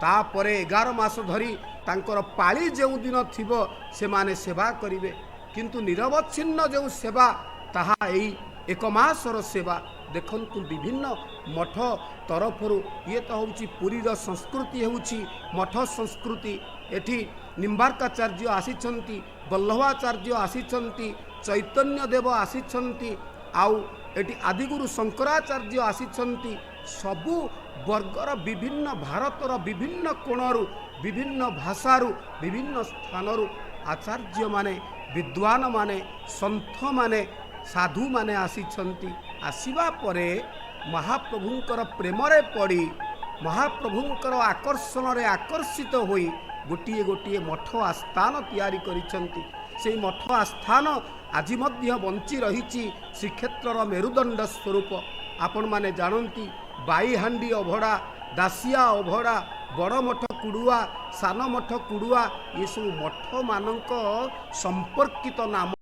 तापरे 11 मास धरी तांकर पाली जो दिन थिबो से माने सेवा करिवे किंतु निरवच्छिन्न जो सेवा ताहा एई एक मासर सेवा देखंतु विभिन्न मठ तरफरु ये तो होउची पुरीर संस्कृति होउची मठ संस्कृति एठी निम्बार्काचार्य आसीचंती वल्लभाचार्य आसीचंती चैतन्य देव आसीचंती आउ एटी आदिगुरु शंकराचार्य आसीचंती सबु वर्गर विभिन्न भारतर विभिन्न कोणरू विभिन्न भाषारू विभिन्न स्थानरू आचार्य माने विद्वान माने संत माने साधु माने आसीचंती आसीबा परे महाप्रभुंकर प्रेमरे पड़ी महाप्रभुंकर आकर्षण रे आकर्षित होई गोटिए गोटिए मठ आस्थान तैयारी करिसंती से मठ आस्थान आज मध्य बंची रही श्रीक्षेत्र मेरुदंड स्वरूप आपण माने जानती बाईहांडी अभड़ा दासिया अभड़ा बड़ मठ कुड़ुआ सान मठ कुड़ुआ ये सब मठ मानक संपर्कित नाम।